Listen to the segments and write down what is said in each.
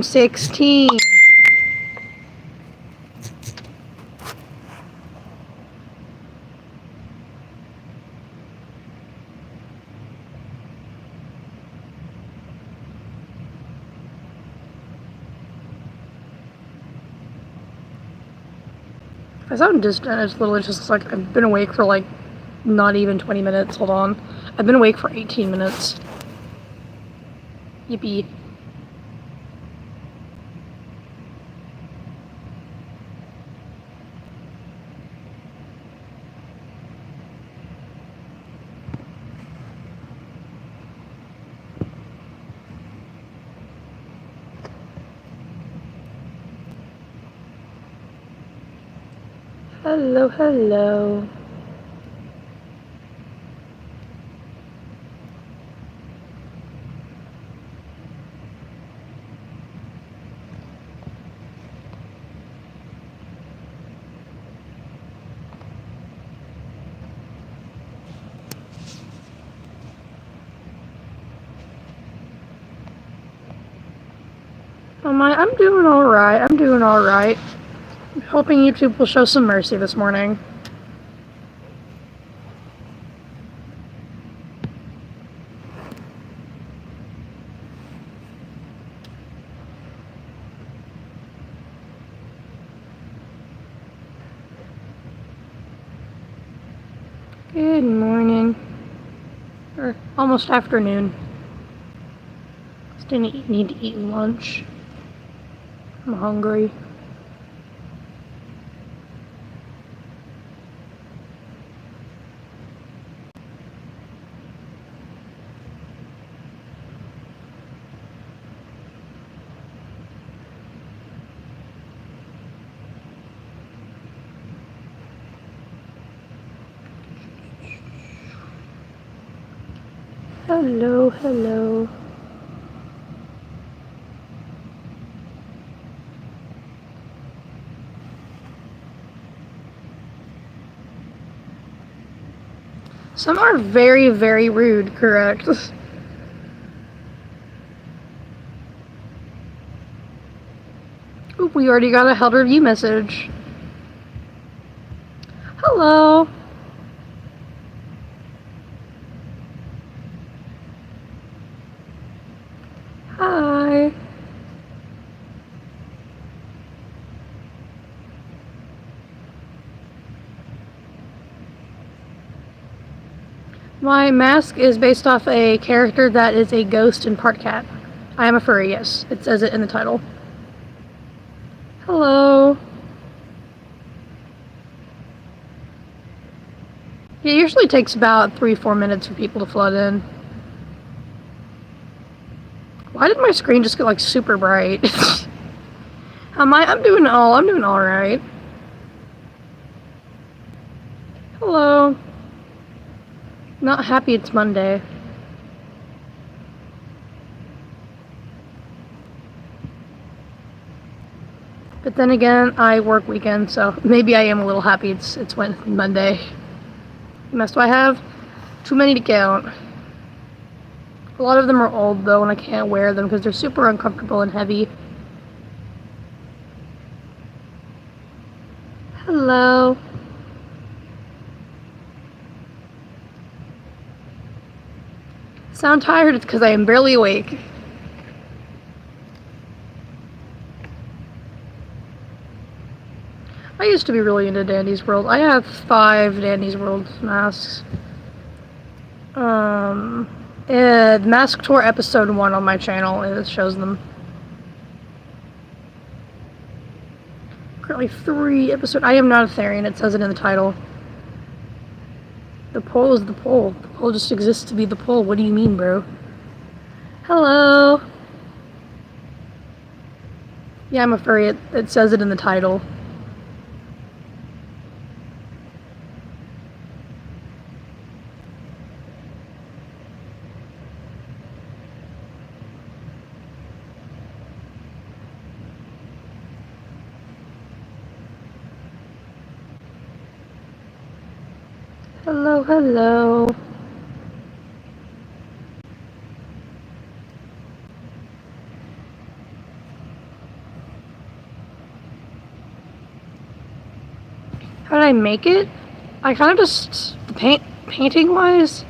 16. If I sound distant, it's literally just like I've been awake for like not even 20 minutes. Hold on. I've been awake for 18 minutes. Yippee. Hello, hello. I'm doing alright. I'm doing alright. I'm hoping YouTube will show some mercy this morning. Good morning. Or almost afternoon. Still need to eat lunch. I'm hungry. Hello, hello. Some are very, very rude, correct? Oop, we already got a held review message. Hello. Hi. My mask is based off a character that is a ghost and part cat. I am a furry, yes. It says it in the title. Hello. It usually takes about 3-4 minutes for people to flood in. Why did my screen just get like super bright? I'm doing alright. Hello. Not happy it's Monday. But then again, I work weekends, so maybe I am a little happy it's Monday. How many do I have? Too many to count. A lot of them are old though, and I can't wear them because they're super uncomfortable and heavy. Hello. Sound tired? It's because I am barely awake. I used to be really into Dandy's World. I have 5 Dandy's World masks. Mask Tour episode 1 on my channel, it shows them. Currently 3 episodes. I am not a therian, it says it in the title. The pole is the pole. The pole just exists to be the pole. What do you mean, bro? Hello. Yeah, I'm a furry. It says it in the title. Hello, hello. How did I make it? I kind of just, painting wise,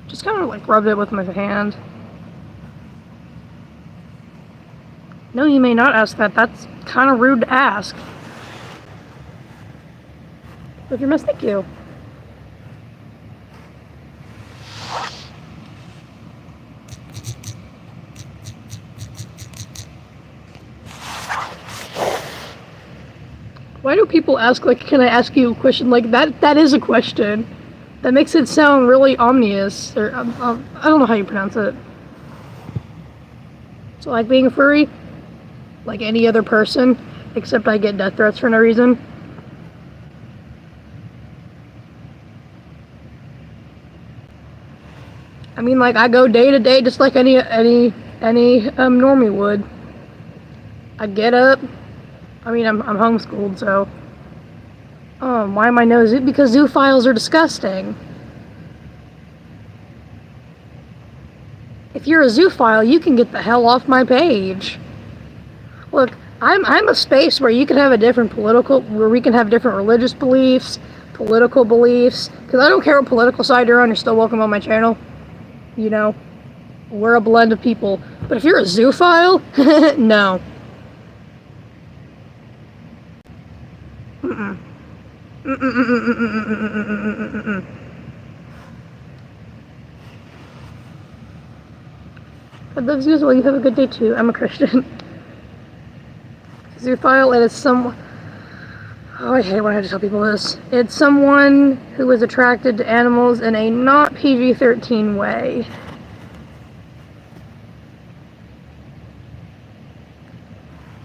just kind of like rubbed it with my hand. No, you may not ask that. That's kind of rude to ask. But if you must, thank you. Why do people ask, like, can I ask you a question? Like, that is a question. That makes it sound really ominous, or, I don't know how you pronounce it. So, like, being a furry? Like any other person, except I get death threats for no reason. I mean, like, I go day to day just like any normie would. I get up. I mean, I'm homeschooled, so. Why am I nosy? Because zoophiles are disgusting. If you're a zoophile, you can get the hell off my page. Look, I'm a space where you can have where we can have different religious beliefs, political beliefs. Because I don't care what political side you're on, you're still welcome on my channel. You know, we're a blend of people. But if you're a zoophile, no. God loves you as well. You have a good day too. I'm a Christian. Zoophile, it is someone. Oh, I hate when I have to tell people this. It's someone who is attracted to animals in a not PG-13 way.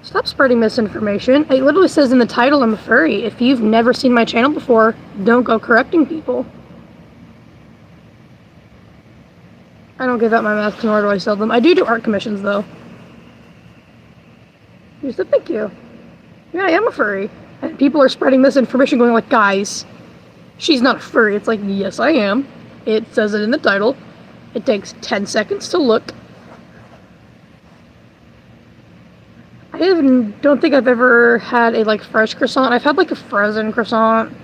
Stop spreading misinformation. It literally says in the title I'm a furry. If you've never seen my channel before, don't go correcting people. I don't give out my masks, nor do I sell them. I do art commissions, though. You said thank you. Yeah, I am a furry. And people are spreading misinformation going like, guys, she's not a furry. It's like, yes, I am. It says it in the title. It takes 10 seconds to look. I don't think I've ever had a, like, fresh croissant. I've had, like, a frozen croissant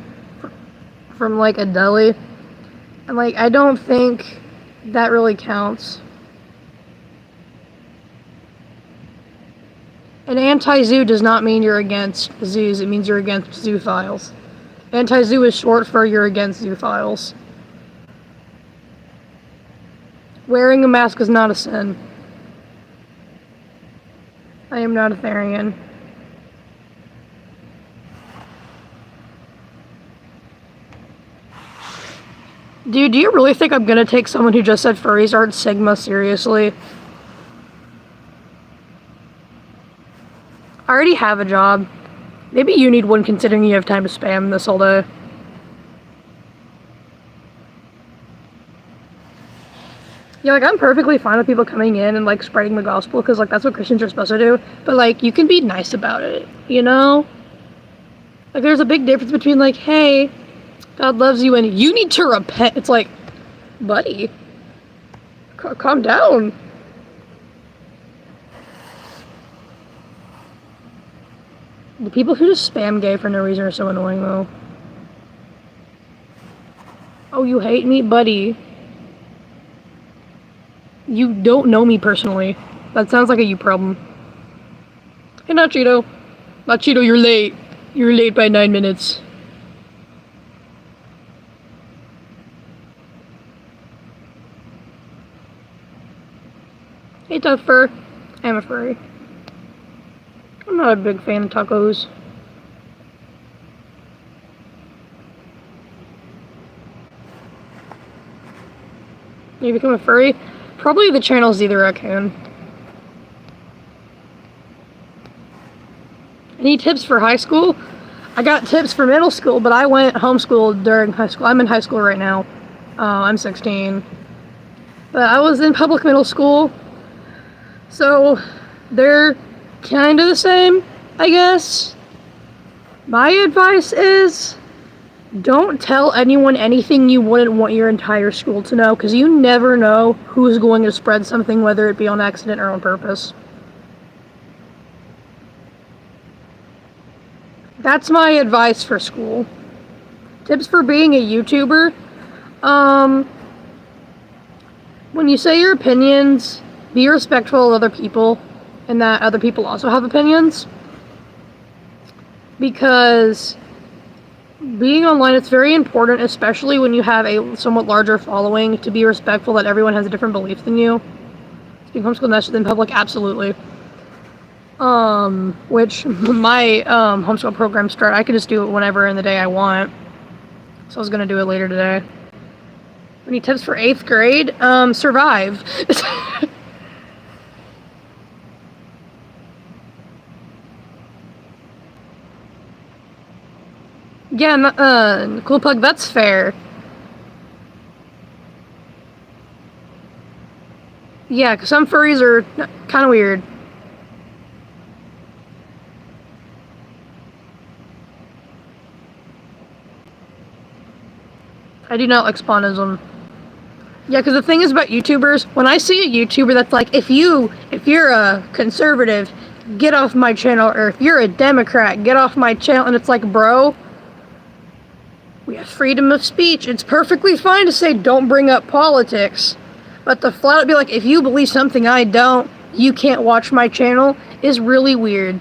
from, like, a deli. And, like, I don't think that really counts. An anti-zoo does not mean you're against zoos. It means you're against zoophiles. Anti-zoo is short for you're against zoophiles. Wearing a mask is not a sin. I am not a therian. Dude, do you really think I'm gonna take someone who just said furries aren't Sigma seriously? I already have a job. Maybe you need one considering you have time to spam this all day. Yeah, like, I'm perfectly fine with people coming in and, like, spreading the gospel, because, like, that's what Christians are supposed to do. But, like, you can be nice about it, you know? Like, there's a big difference between, like, hey, God loves you and you need to repent. It's like, buddy, calm down. The people who just spam gay for no reason are so annoying, though. Oh, you hate me? Buddy. You don't know me personally. That sounds like a you problem. Hey, Nachito. Nachito, you're late. You're late by 9 minutes. Hey, Tough Fur. I'm a furry. I'm not a big fan of tacos. You become a furry? Probably the channel's either raccoon. Any tips for high school? I got tips for middle school, but I went homeschooled during high school. I'm in high school right now. I'm 16. But I was in public middle school. So they're kind of the same, I guess. My advice is, don't tell anyone anything you wouldn't want your entire school to know, because you never know who's going to spread something, whether it be on accident or on purpose. That's my advice for school. Tips for being a YouTuber. When you say your opinions, be respectful of other people, and that other people also have opinions. Because being online, it's very important, especially when you have a somewhat larger following, to be respectful that everyone has a different belief than you. Being homeschooled nested in public, absolutely. Which my homeschool program start, I can just do it whenever in the day I want. So I was gonna do it later today. Any tips for 8th grade? Survive. Yeah, cool plug, that's fair. Yeah, because some furries are kind of weird. I do not like spawnism. Yeah, because the thing is about YouTubers, when I see a YouTuber that's like, if you're a conservative, get off my channel, or if you're a Democrat, get off my channel, and it's like, bro, we have freedom of speech. It's perfectly fine to say don't bring up politics. But to flat out be like, if you believe something I don't, you can't watch my channel, is really weird.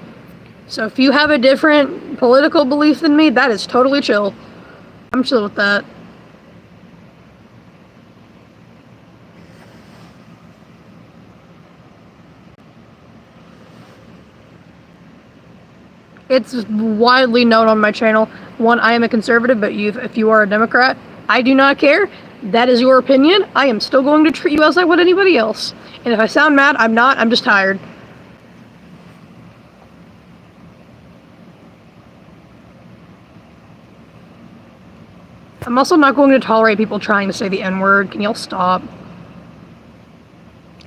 So if you have a different political belief than me, that is totally chill. I'm chill with that. It's widely known on my channel. One, I am a conservative, but if you are a Democrat, I do not care. That is your opinion. I am still going to treat you as I would anybody else. And if I sound mad, I'm not. I'm just tired. I'm also not going to tolerate people trying to say the N-word. Can y'all stop?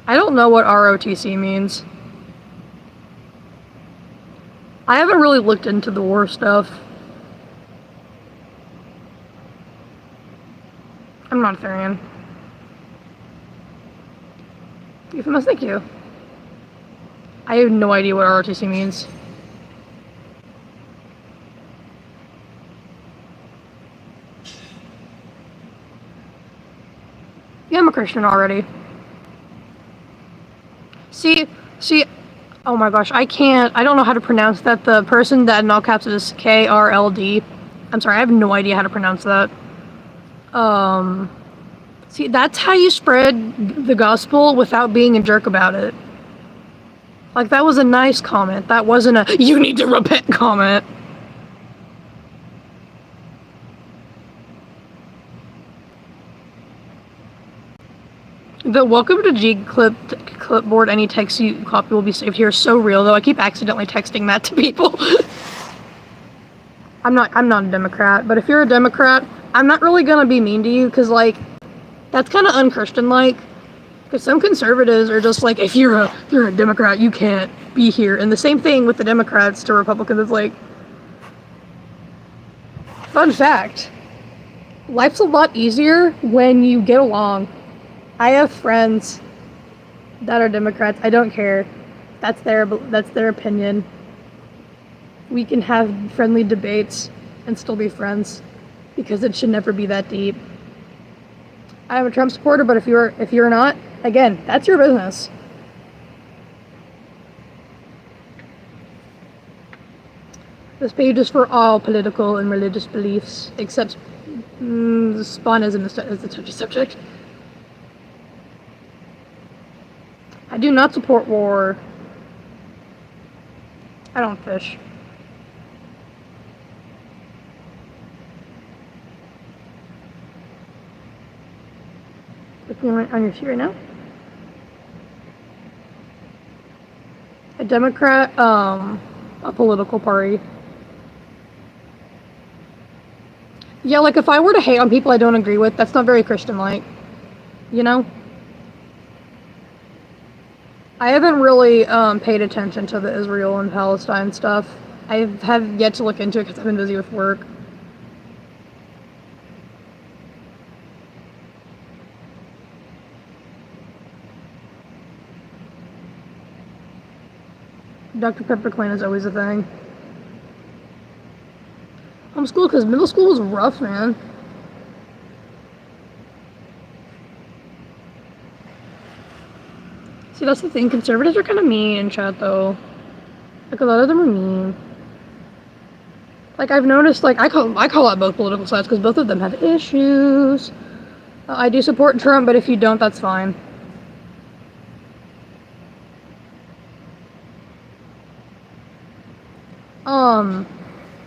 I don't know what ROTC means. I haven't really looked into the war stuff. I'm not a therian. Euphemus, thank you. I have no idea what ROTC means. Yeah, I'm a Christian already. See, oh my gosh, I don't know how to pronounce that. The person that in all caps is KRLD. I'm sorry, I have no idea how to pronounce that. See, that's how you spread the gospel without being a jerk about it. Like, that was a nice comment. That wasn't a, you need to repent comment. The welcome to G clipboard, any text you copy will be saved here is so real, though. I keep accidentally texting that to people. I'm not a Democrat, but if you're a Democrat, I'm not really gonna be mean to you, because, like, that's kind of unchristian-like. Because some conservatives are just like, if you're a Democrat, you can't be here. And the same thing with the Democrats to Republicans. It's like, fun fact, life's a lot easier when you get along. I have friends that are Democrats. I don't care. That's their opinion. We can have friendly debates and still be friends, because it should never be that deep. I'm a Trump supporter, but if you're not, again, that's your business. This page is for all political and religious beliefs, except spawnism is a touchy subject. I do not support war. I don't fish. Looking on your sheet right now. A Democrat, a political party. Yeah, like if I were to hate on people I don't agree with, that's not very Christian-like. You know? I haven't really paid attention to the Israel and Palestine stuff. I have yet to look into it because I've been busy with work. Dr. Pepper Clan is always a thing. homeschool because middle school was rough, man. See, that's the thing. Conservatives are kind of mean in chat, though. Like, a lot of them are mean. Like, I've noticed, like, I call out both political sides because both of them have issues. I do support Trump, but if you don't, that's fine.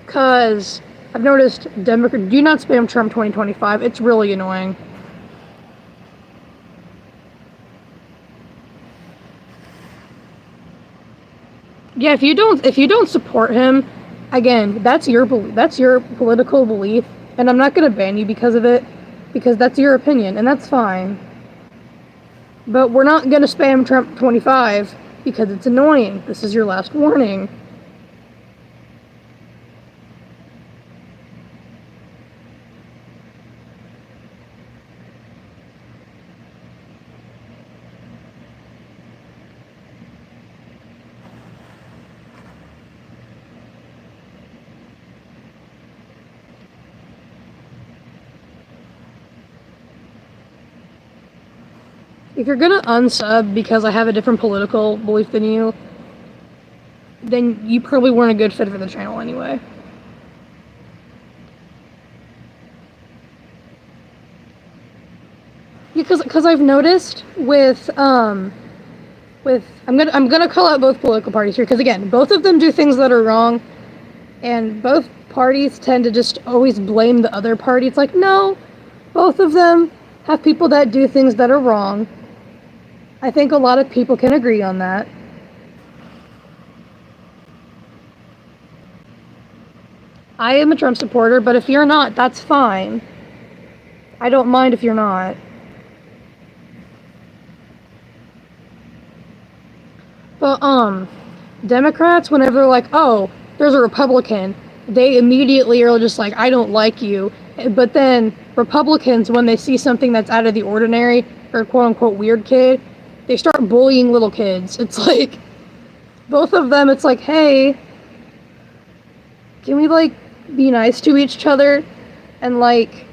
Cause I've noticed Democrats do not spam Trump 2025. It's really annoying. Yeah, if you don't support him, again, that's your political belief, and I'm not gonna ban you because of it, because that's your opinion, and that's fine. But we're not gonna spam Trump 25 because it's annoying. This is your last warning. If you're gonna unsub because I have a different political belief than you, then you probably weren't a good fit for the channel anyway. Because I've noticed with I'm gonna call out both political parties here because again, both of them do things that are wrong, and both parties tend to just always blame the other party. It's like, no, both of them have people that do things that are wrong. I think a lot of people can agree on that. I am a Trump supporter, but if you're not, that's fine. I don't mind if you're not. But, Democrats, whenever they're like, oh, there's a Republican, they immediately are just like, I don't like you. But then Republicans, when they see something that's out of the ordinary, or quote-unquote weird kid, they start bullying little kids. It's like, both of them, it's like, hey, can we, like, be nice to each other? And, like,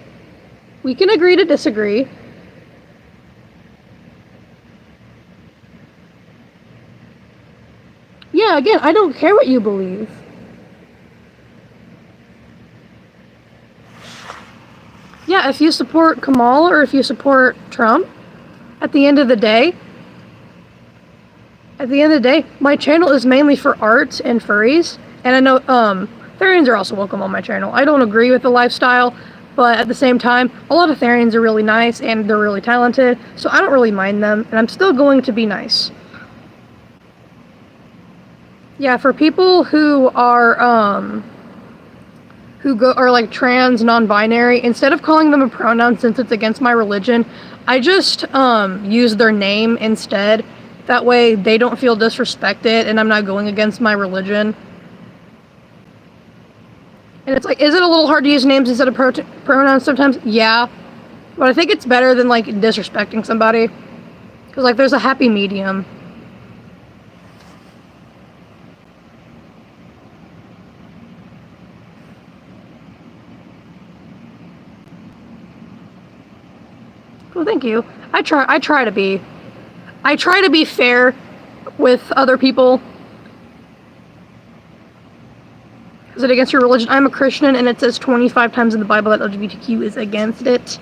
we can agree to disagree. Yeah, again, I don't care what you believe. Yeah, if you support Kamala or if you support Trump, at the end of the day, my channel is mainly for art and furries. And I know, therians are also welcome on my channel. I don't agree with the lifestyle, but at the same time, a lot of therians are really nice and they're really talented, so I don't really mind them, and I'm still going to be nice. Yeah, for people who are, are like trans, non-binary, instead of calling them a pronoun since it's against my religion, I just use their name instead. That way they don't feel disrespected and I'm not going against my religion. And it's like, is it a little hard to use names instead of pronouns sometimes? Yeah. But I think it's better than like disrespecting somebody. Because like there's a happy medium. Well, thank you. I try to be fair with other people. Is it against your religion? I'm a Christian, and it says 25 times in the Bible that LGBTQ is against it.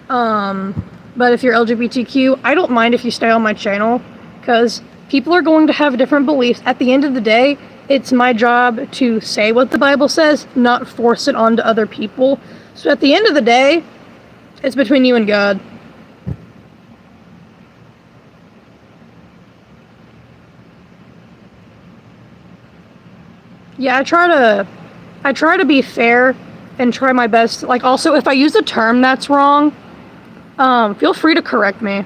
But if you're LGBTQ, I don't mind if you stay on my channel, because people are going to have different beliefs. At the end of the day, it's my job to say what the Bible says, not force it onto other people. So at the end of the day, it's between you and God. Yeah, I try to be fair and try my best. Like, also, if I use a term that's wrong, feel free to correct me.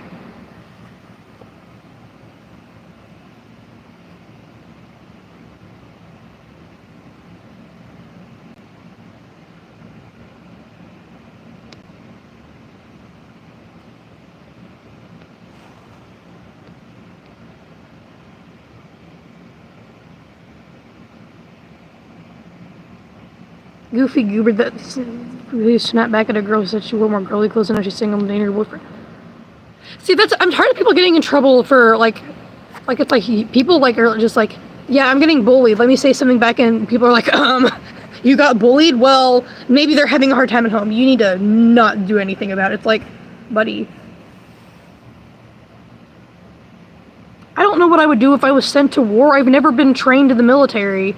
goofy goober that really snapped back at a girl who said she wore more girly clothes and now she's single and dating her boyfriend. See, I'm tired of people getting in trouble for it's like people like are just like, yeah, I'm getting bullied. Let me say something back, and people are like, you got bullied? Well, maybe they're having a hard time at home. You need to not do anything about it. It's like, buddy. I don't know what I would do if I was sent to war. I've never been trained in the military.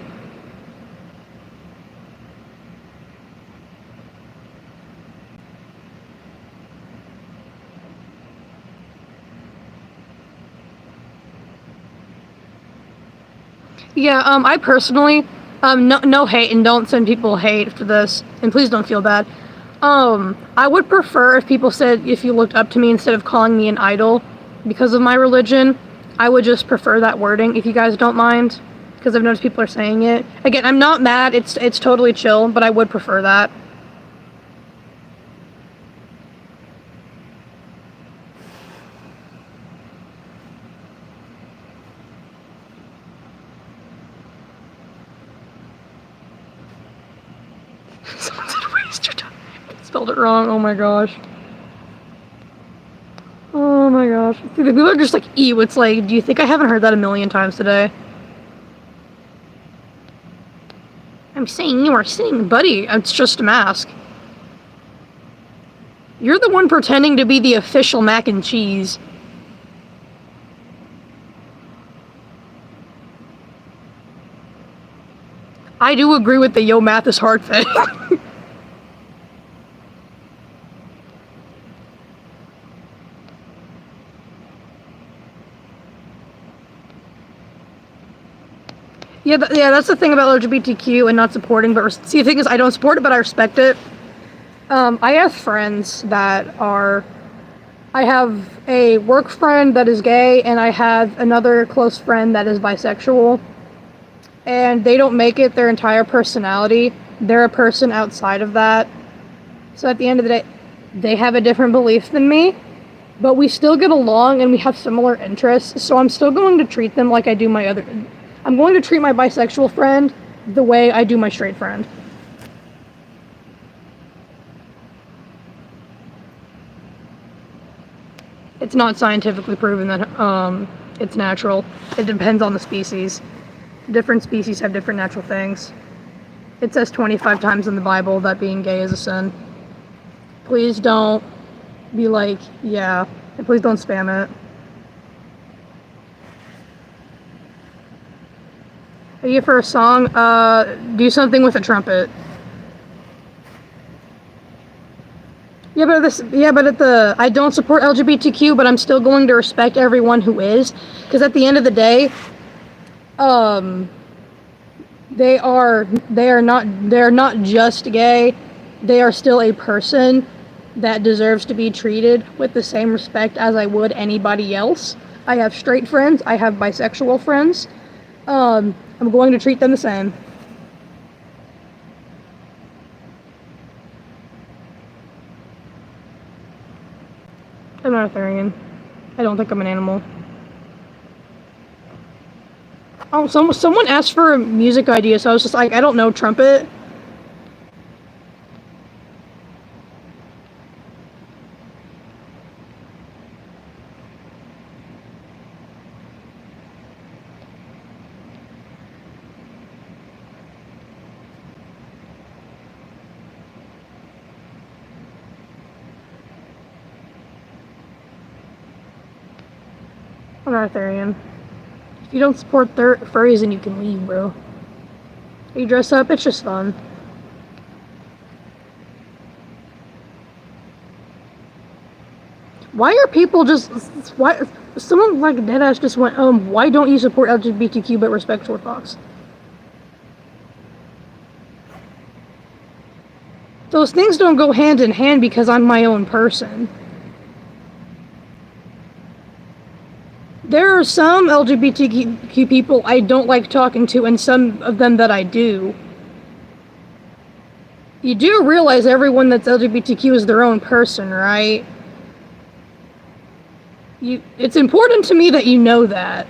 Yeah, I personally, no hate, and don't send people hate for this, and please don't feel bad. I would prefer if people said if you looked up to me instead of calling me an idol because of my religion. I would just prefer that wording, if you guys don't mind, because I've noticed people are saying it. Again, I'm not mad, it's totally chill, but I would prefer that. Someone said waste your time. Spelled it wrong, oh my gosh. Oh my gosh. See, the people are just like, ew, it's like, do you think I haven't heard that a million times today? I'm saying you are sitting, buddy, it's just a mask. You're the one pretending to be the official mac and cheese. I do agree with the yo math is hard thing. Yeah, that's the thing about LGBTQ and not supporting, but see, the thing is, I don't support it, but I respect it. I have friends that are, I have a work friend that is gay, and I have another close friend that is bisexual, and they don't make it their entire personality. They're a person outside of that. So at the end of the day, they have a different belief than me, but we still get along and we have similar interests, so I'm still going to treat them like I do my other... I'm going to treat my bisexual friend the way I do my straight friend. It's not scientifically proven that it's natural. It depends on the species. Different species have different natural things. It says 25 times in the Bible that being gay is a sin. Please don't be like, yeah, and please don't spam it. Are you for a song? Do something with a trumpet. Yeah, but I don't support LGBTQ, but I'm still going to respect everyone who is, because at the end of the day, they are not just gay. They are still a person that deserves to be treated with the same respect as I would anybody else. I have straight friends. I have bisexual friends. I'm going to treat them the same. I'm not a therian. I don't think I'm an animal. Oh, someone asked for a music idea, so I was just like, I don't know, trumpet. I'm not a therian. If you don't support furries, then you can leave, bro. You dress up, it's just fun. Why are people just... Why... Someone like deadass just went, why don't you support LGBTQ but respect short fox? Those things don't go hand in hand because I'm my own person. There are some LGBTQ people I don't like talking to, and some of them that I do. You do realize everyone that's LGBTQ is their own person, right? It's important to me that you know that.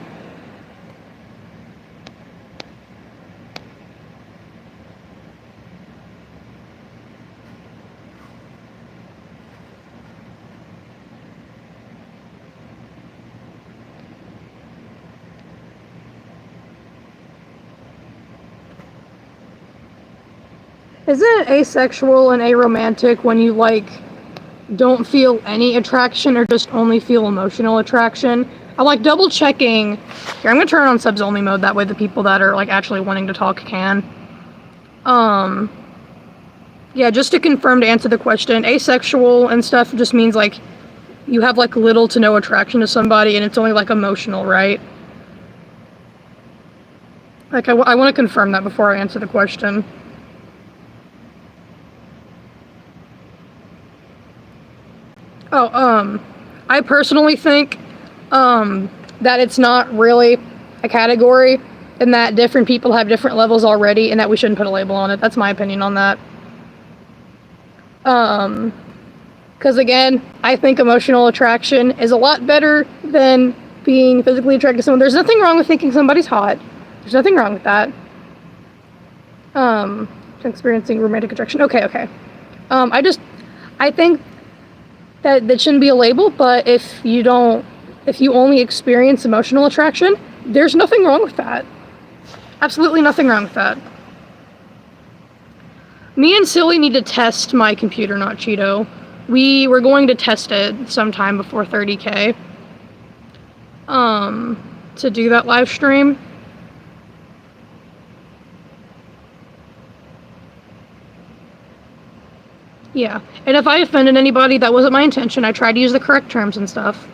Isn't it asexual and aromantic when you, like, don't feel any attraction or just only feel emotional attraction? I'm, like, double checking. Here, I'm gonna turn on subs only mode, that way the people that are, like, actually wanting to talk can. Yeah, just to confirm, to answer the question, asexual and stuff just means, like, you have, like, little to no attraction to somebody and it's only, like, emotional, right? Like, I want to confirm that before I answer the question. Oh, I personally think, that it's not really a category, and that different people have different levels already, and that we shouldn't put a label on it. That's my opinion on that. Because again, I think emotional attraction is a lot better than being physically attracted to someone. There's nothing wrong with thinking somebody's hot. There's nothing wrong with that. Experiencing romantic attraction. Okay. I think that shouldn't be a label, but if you only experience emotional attraction, there's nothing wrong with that. Absolutely nothing wrong with that. Me and Silly need to test my computer, not Cheeto. We were going to test it sometime before 30K. To do that live stream. Yeah, and if I offended anybody, that wasn't my intention. I tried to use the correct terms and stuff.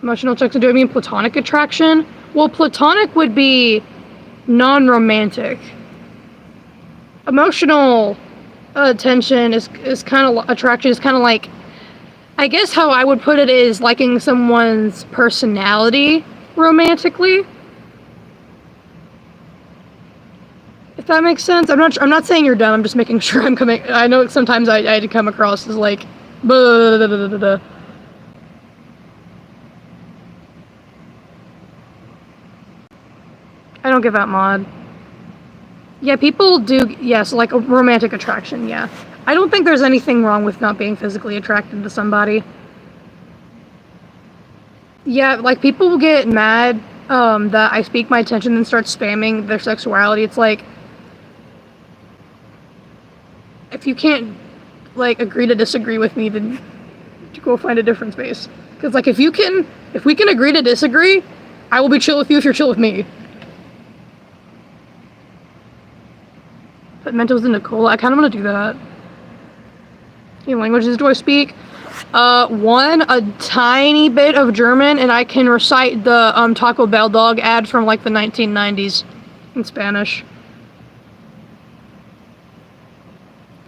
Emotional attraction, do I mean platonic attraction? Well, platonic would be non-romantic. Emotional attention is kind of, attraction is kind of like, I guess how I would put it is liking someone's personality romantically. If that makes sense. I'm not saying you're dumb, I'm just making sure I'm coming. I know sometimes I had to come across as like, blah, blah, blah, blah, blah. I don't get that mod. Yeah, people do, yes, like a romantic attraction, yeah. I don't think there's anything wrong with not being physically attracted to somebody. Yeah, like people get mad that I speak my attention and start spamming their sexuality. It's like, if you can't, like, agree to disagree with me, then go find a different space. Because, like, if we can agree to disagree, I will be chill with you if you're chill with me. Put Mentos into cola. I kind of want to do that. What languages do I speak? One, a tiny bit of German, and I can recite the Taco Bell dog ad from, like, the 1990s in Spanish.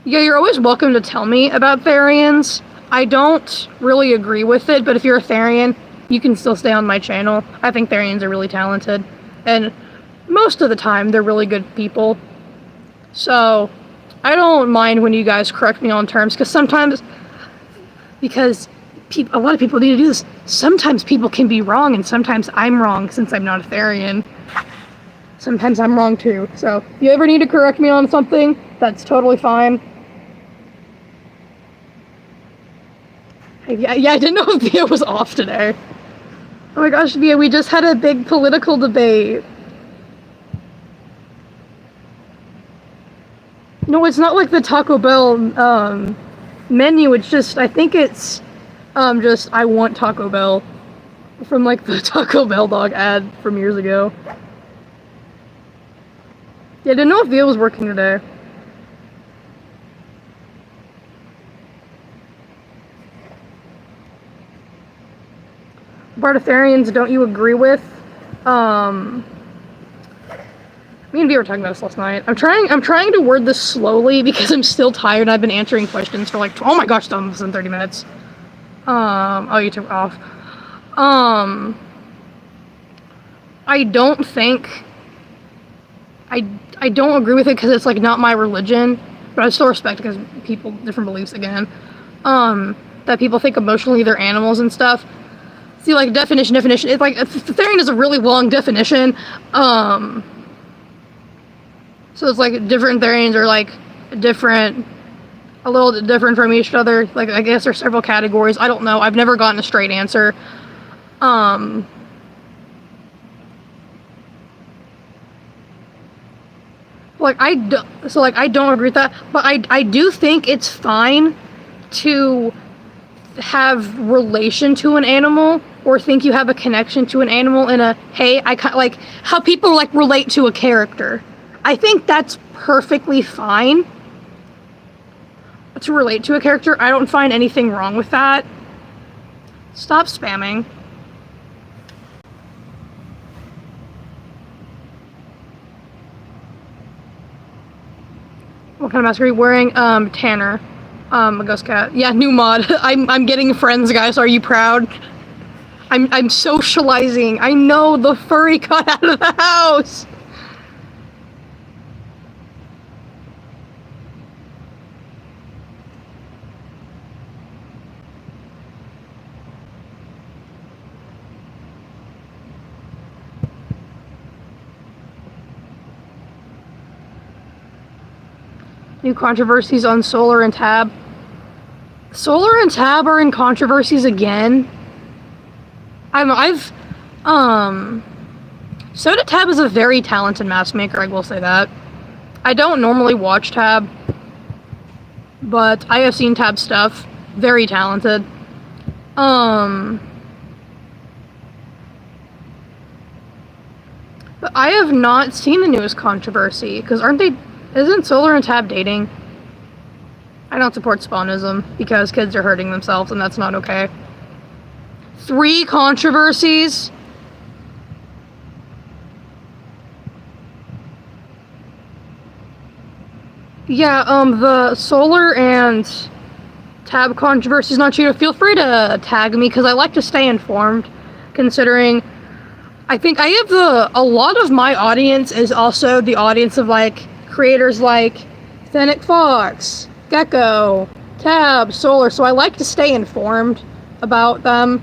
Yeah, you're always welcome to tell me about therians. I don't really agree with it, but if you're a therian, you can still stay on my channel. I think therians are really talented, and most of the time, they're really good people. So, I don't mind when you guys correct me on terms, because sometimes, a lot of people need to do this, sometimes people can be wrong, and sometimes I'm wrong, since I'm not a therian. Sometimes I'm wrong too, so if you ever need to correct me on something, that's totally fine. Yeah, I didn't know if Via was off today. Oh my gosh, Via, we just had a big political debate. No, it's not like the Taco Bell menu, it's just, I think it's just, I want Taco Bell, from like the Taco Bell dog ad from years ago. Yeah, I didn't know if Via was working today. Bartatharians, don't you agree with? Me and Via were talking about this last night. I'm trying to word this slowly because I'm still tired and I've been answering questions for like, oh my gosh, done this in 30 minutes. Oh, you took off. I don't think, I don't agree with it because it's like not my religion, but I still respect it because people, different beliefs again. That people think emotionally they're animals and stuff. See, like, definition, it's like, therian is a really long definition. So it's like different therians are like different, a little different from each other. Like, I guess there's several categories. I don't know. I've never gotten a straight answer. I don't agree with that, but I do think it's fine to have relation to an animal or think you have a connection to an animal in a, hey, like how people like relate to a character. I think that's perfectly fine to relate to a character. I don't find anything wrong with that. Stop spamming. What kind of mask are you wearing? Tanner. A ghost cat. Yeah, new mod. I'm getting friends, guys. Are you proud? I'm socializing. I know the furry got out of the house. New controversies on Solar and Tab. Solar and Tab are in controversies again. Soda Tab is a very talented mask maker, I will say that. I don't normally watch Tab, but I have seen Tab stuff. Very talented. But I have not seen the newest controversy, because isn't Solar and Tab dating? I don't support spawnism, because kids are hurting themselves, and that's not okay. 3 controversies? Yeah, the Solar and Tab controversy is not true. Feel free to tag me, because I like to stay informed, considering I think I have a lot of my audience is also the audience of, like, creators like Fennec Fox, Gecko, Tab, Solar, so I like to stay informed about them.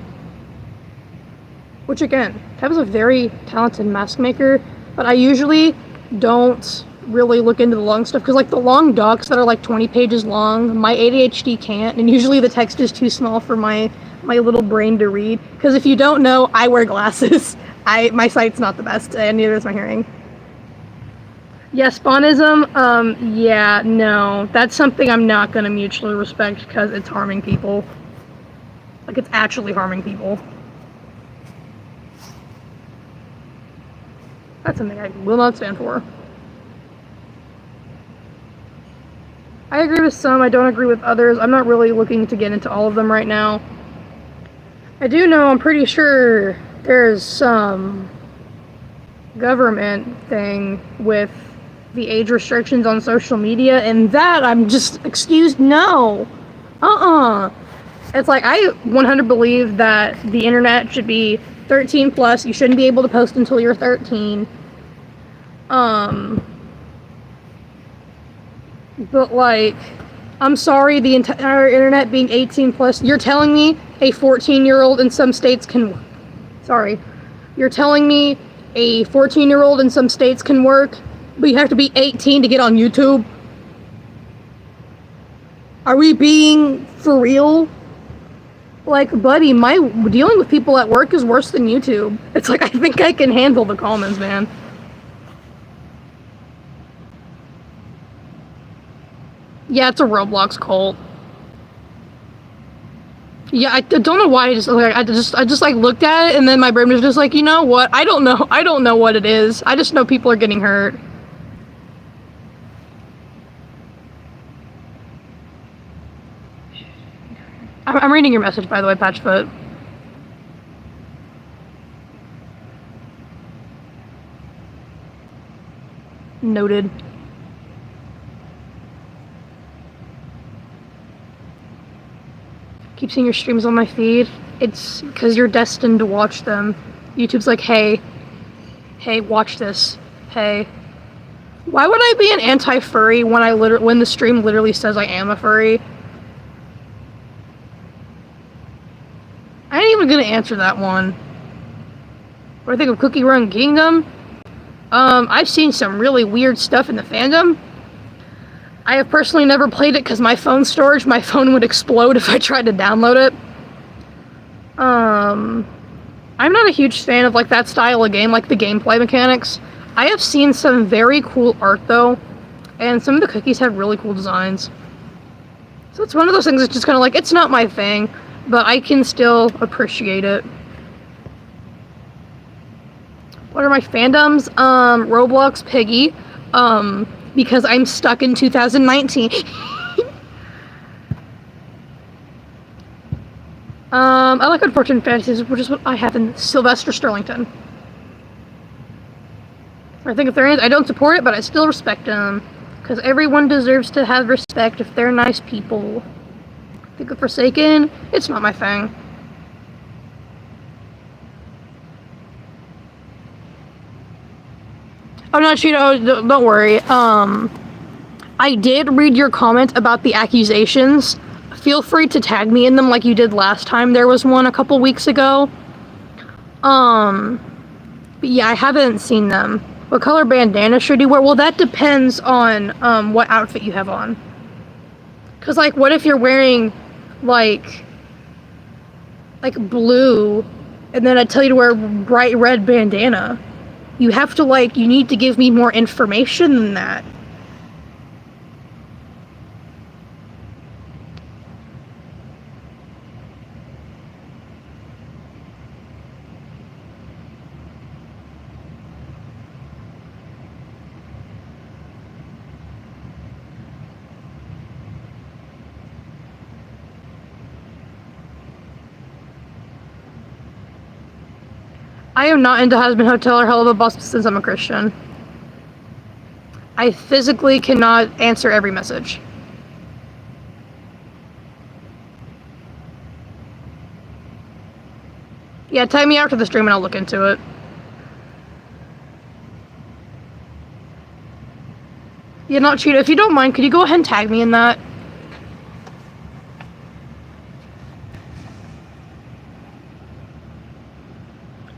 Which, again, Tab is a very talented mask maker, but I usually don't really look into the long stuff, because, like, the long docs that are, like, 20 pages long, my ADHD can't, and usually the text is too small for my little brain to read, because if you don't know, I wear glasses. My sight's not the best, and neither is my hearing. Yeah, spawnism, yeah, no. That's something I'm not gonna mutually respect, because it's harming people. Like, it's actually harming people. That's something I will not stand for. I agree with some, I don't agree with others. I'm not really looking to get into all of them right now. I do know, I'm pretty sure there's some government thing with the age restrictions on social media, and that I'm just, no. It's like, I 100% believe that the internet should be 13 plus. You shouldn't be able to post until you're 13. But, like, I'm sorry, the entire internet being 18 plus, you're telling me a 14-year-old in some states can, you're telling me a 14-year-old in some states can work, but you have to be 18 to get on YouTube? Are we being for real? Like, buddy, my dealing with people at work is worse than YouTube. It's like, I think I can handle the comments, man. Yeah, it's a Roblox cult. Yeah, I don't know why. I just like looked at it, and then my brain was just like, you know what? I don't know what it is. I just know people are getting hurt. I'm reading your message, by the way, Patchfoot. Noted. Keep seeing your streams on my feed. It's because you're destined to watch them. YouTube's like, hey, watch this. Hey. Why would I be an anti-furry when the stream literally says I am a furry? I ain't even gonna answer that one. What do I think of Cookie Run Kingdom? I've seen some really weird stuff in the fandom. I have personally never played it because my phone would explode if I tried to download it. I'm not a huge fan of, like, that style of game, like the gameplay mechanics. I have seen some very cool art though, and some of the cookies have really cool designs. So it's one of those things that's just kind of like, it's not my thing, but I can still appreciate it. What are my fandoms? Roblox, Piggy, because I'm stuck in 2019. I like Unfortunate Fantasies, which is what I have in Sylvester Sterlington. I think if there is, I don't support it, but I still respect them. Because everyone deserves to have respect if they're nice people. I think of Forsaken, it's not my thing. Oh no, Cheeto, don't worry. I did read your comment about the accusations. Feel free to tag me in them like you did last time. There was one a couple weeks ago. But yeah, I haven't seen them. What color bandana should you wear? Well, that depends on what outfit you have on. Cause like, what if you're wearing like blue, and then I tell you to wear bright red bandana? You have to you need to give me more information than that. I am not into Husband Hotel or Hell of a Boss since I'm a Christian. I physically cannot answer every message. Yeah, tag me after the stream and I'll look into it. Yeah, not Cheetah. If you don't mind, could you go ahead and tag me in that?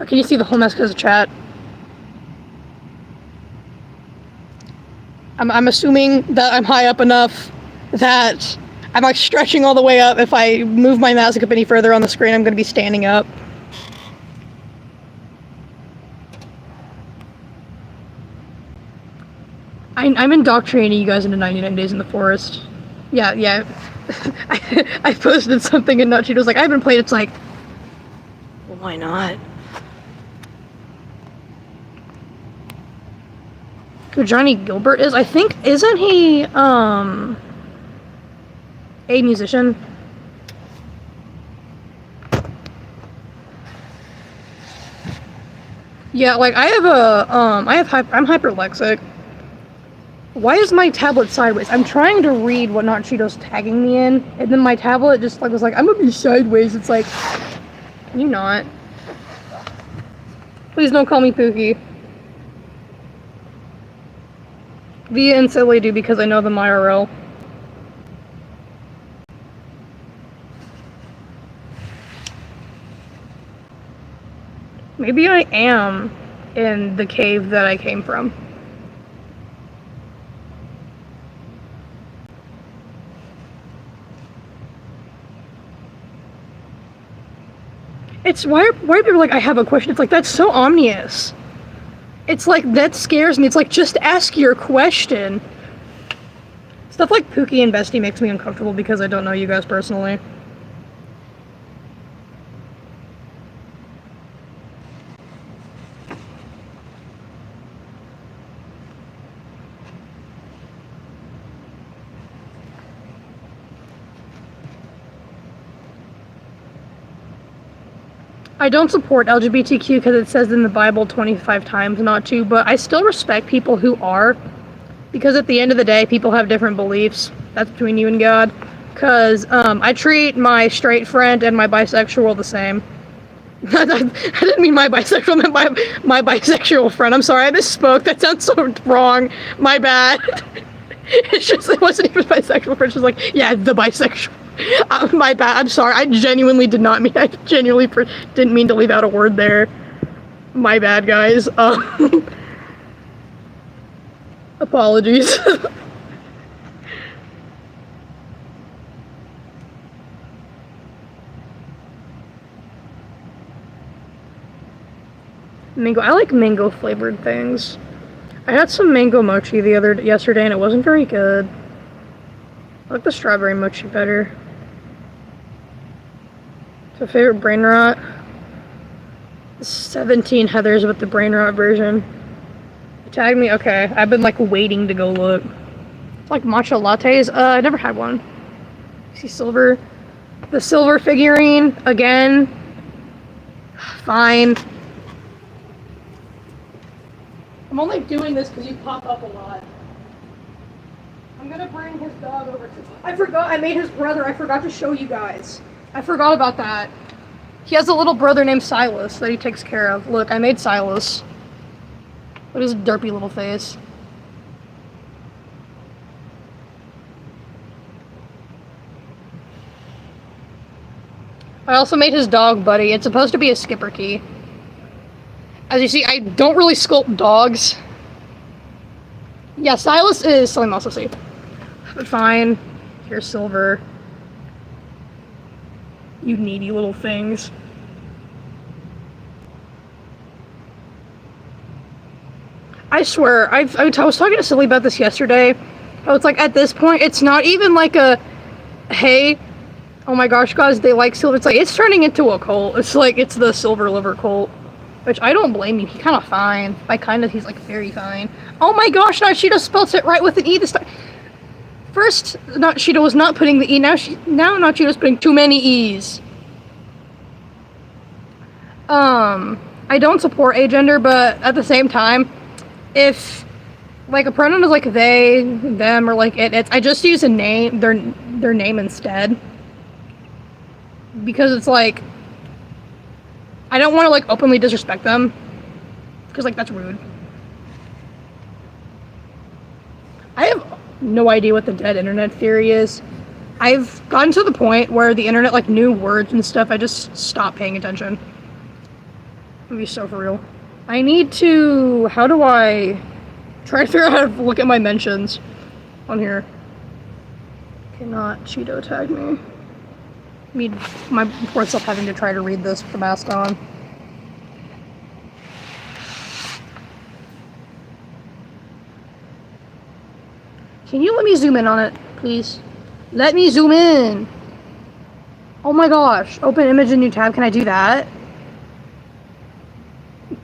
Or can you see the whole mess because of chat? I'm assuming that I'm high up enough that I'm like stretching all the way up. If I move my mouse up any further on the screen, I'm going to be standing up. I'm indoctrinating you guys into 99 Days in the Forest. Yeah. I posted something and Nutcheat was like, I haven't played. It's like, well, why not? Who Johnny Gilbert is? I think, isn't he, a musician? Yeah, like, I'm hyperlexic. Why is my tablet sideways? I'm trying to read what Not Cheeto's tagging me in, and then my tablet just was like, I'm gonna be sideways. It's like, can you not? Please don't call me Pookie. Via and Silly do because I know them IRL. Maybe I am in the cave that I came from. It's why are people like, I have a question? It's like, that's so ominous. It's like, that scares me. It's like, just ask your question. Stuff like Pookie and Bestie makes me uncomfortable because I don't know you guys personally. I don't support LGBTQ because it says in the Bible 25 times not to, but I still respect people who are, because at the end of the day, people have different beliefs. That's between you and God. Because I treat my straight friend and my bisexual the same. I didn't mean my bisexual, I meant my bisexual friend. I'm sorry, I misspoke. That sounds so wrong. My bad. It's just, it wasn't even bisexual friend. She was like, yeah, the bisexual. My bad. I'm sorry. I genuinely didn't mean to leave out a word there. My bad, guys. Apologies. Mango. I like mango flavored things. I had some mango mochi yesterday and it wasn't very good. I like the strawberry mochi better. So favorite brain rot? 17 Heathers with the brain rot version. Tag me? Okay. I've been like waiting to go look. It's like matcha lattes. I never had one. See silver. The silver figurine again. Fine. I'm only doing this because you pop up a lot. I'm gonna bring his dog over to... I forgot, I made his brother. I forgot to show you guys. I forgot about that. He has a little brother named Silas that he takes care of. Look, I made Silas. Look at his derpy little face. I also made his dog Buddy. It's supposed to be a skipper key. As you see, I don't really sculpt dogs. Yeah, Silas is something else to see. But fine. Here's Silver. You needy little things. I swear, I was talking to Silly about this yesterday. I was like, at this point, it's not even like a, hey, oh my gosh, guys, they like Silver. It's like, it's turning into a cult. It's like, it's the Silver Liver cult. Which, I don't blame him. He's kind of fine. By kind of, he's like very fine. Oh my gosh, now Cheeto spells it right with an E this time. First, Cheeto was not putting the E. Now Cheeto's putting too many E's. I don't support agender, but at the same time, if like a pronoun is like they, them, or like it's, I just use a name, their name instead. Because it's like, I don't want to like openly disrespect them, because like that's rude. I have no idea what the dead internet theory is. I've gotten to the point where the internet like new words and stuff, I just stop paying attention. It'd be so for real. I need to, how do I try to figure out how to look at my mentions on here? Cannot Cheeto tag me. My poor self having to try to read this with the mask on. Can you let me zoom in on it, please? Let me zoom in! Oh my gosh, open image in new tab, can I do that?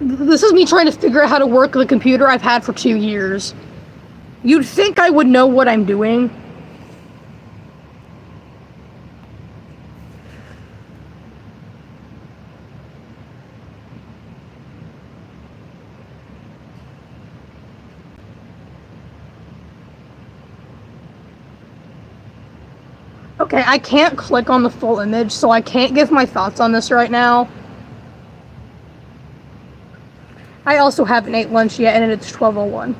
This is me trying to figure out how to work the computer I've had for 2 years. You'd think I would know what I'm doing. Okay, I can't click on the full image, so I can't give my thoughts on this right now. I also haven't ate lunch yet, and it's 12:01.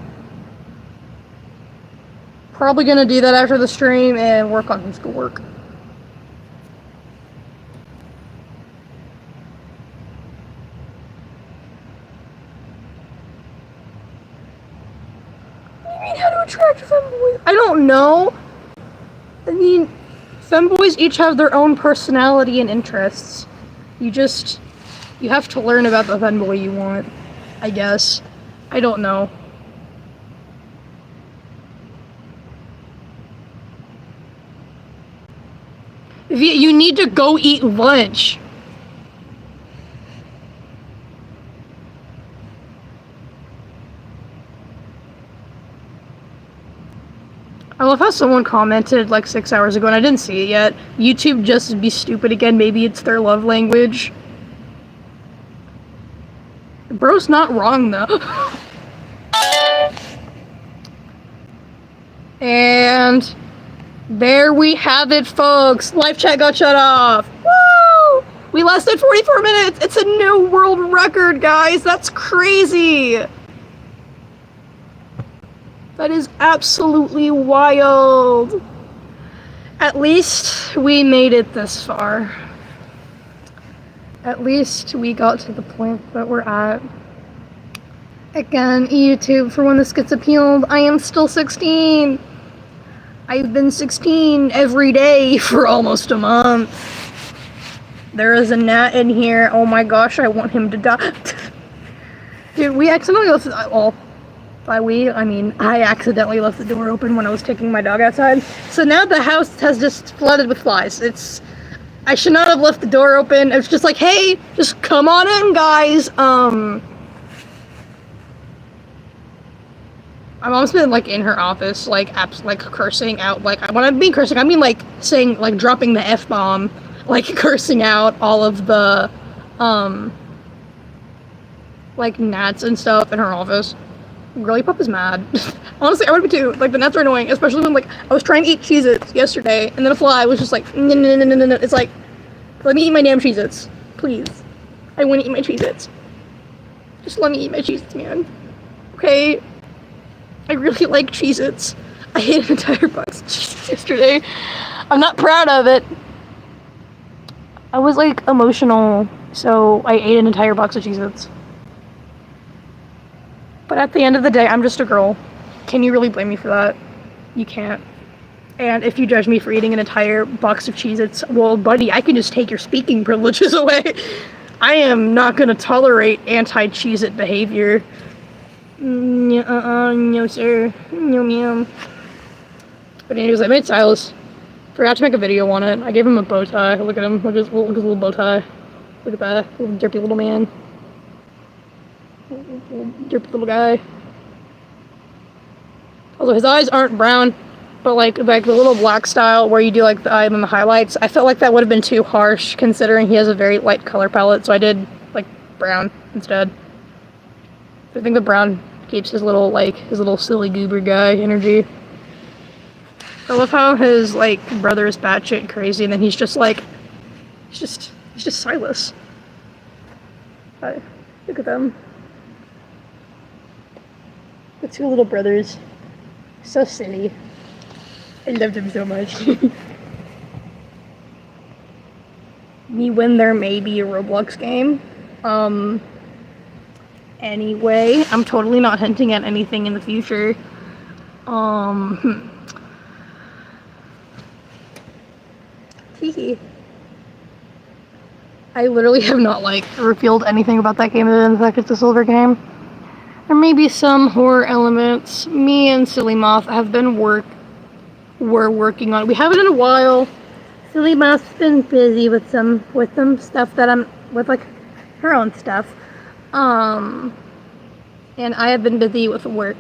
Probably gonna do that after the stream and work on some schoolwork. What do you mean, how to attract femboys? I don't know. I mean, femboys each have their own personality and interests. You have to learn about the femboy you want, I guess. I don't know. You need to go eat lunch. I love how someone commented like 6 hours ago and I didn't see it yet. YouTube just be stupid again. Maybe it's their love language. Bro's not wrong though. And there we have it, folks. Live chat got shut off. Woo! We lasted 44 minutes. It's a new world record, guys. That's crazy. That is absolutely wild. At least we made it this far. At least we got to the point that we're at. Again, YouTube, for when this gets appealed, I am still 16. I've been 16 every day for almost a month. There is a gnat in here. Oh my gosh, I want him to die. Dude, we accidentally By we, I mean I accidentally left the door open when I was taking my dog outside. So now the house has just flooded with flies. I should not have left the door open. It's just like, hey, just come on in, guys. My mom's been like in her office, like cursing out. Like when I mean cursing, I mean like saying, like dropping the F-bomb, like cursing out all of the like gnats and stuff in her office. Girly Pop is mad. Honestly, I would be too. Like, the gnats are annoying, especially when, like, I was trying to eat Cheez-Its yesterday, and then a fly was just like, no, no, no, no, no, no. It's like, let me eat my damn Cheez-Its. Please. I want to eat my Cheez-Its. Just let me eat my Cheez-Its, man. Okay? I really like Cheez-Its. I ate an entire box of Cheez-Its yesterday. I'm not proud of it. I was, like, emotional, so I ate an entire box of Cheez-Its. But at the end of the day, I'm just a girl. Can you really blame me for that? You can't. And if you judge me for eating an entire box of Cheez-Its, well, buddy, I can just take your speaking privileges away. I am not going to tolerate anti-Cheez-It behavior. No, sir. No, ma'am. But anyways, I made Silas. Forgot to make a video on it. I gave him a bow tie. Look at him. Look at his little bow tie. Look at that. Little derpy little man. Derpy little guy. Although his eyes aren't brown, but like the little black style where you do like the eye and the highlights, I felt like that would have been too harsh considering he has a very light color palette, so I did like brown instead. I think the brown keeps his little silly goober guy energy. I love how his like brother is batshit crazy and then he's just like he's just Silas. Look at them. The two little brothers. So silly. I loved him so much. Me when there may be a Roblox game. Anyway, I'm totally not hinting at anything in the future. Hee. I literally have not like revealed anything about that game other than the fact it's a silver game. There may be some horror elements. Me and Silly Moth have been we're working on. We haven't in a while. Silly Moth's been busy with some stuff that I'm with like her own stuff. And I have been busy with work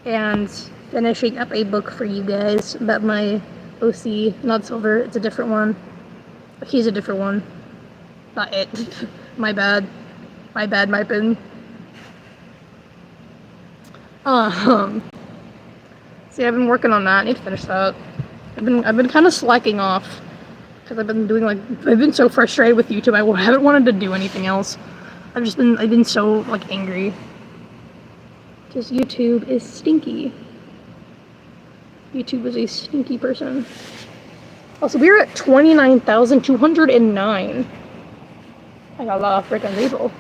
and finishing up a book for you guys about my OC, not Silver. It's a different one. He's a different one. Not it. My bad. My pen. See, I've been working on that. I need to finish that. I've been kind of slacking off because I've been so frustrated with YouTube. I haven't wanted to do anything else. I've been so like angry. Because YouTube is stinky. YouTube is a stinky person. Also, we are at 29,209. I got a lot of freaking people.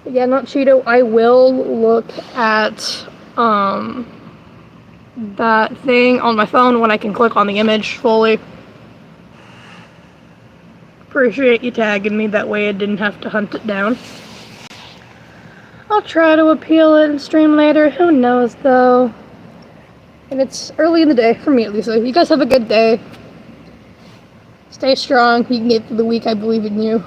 But yeah, not Cheeto. I will look at that thing on my phone when I can click on the image fully. Appreciate you tagging me, that way I didn't have to hunt it down. I'll try to appeal it and stream later, who knows though. And it's early in the day, for me at least. So you guys have a good day. Stay strong, you can get through the week, I believe in you.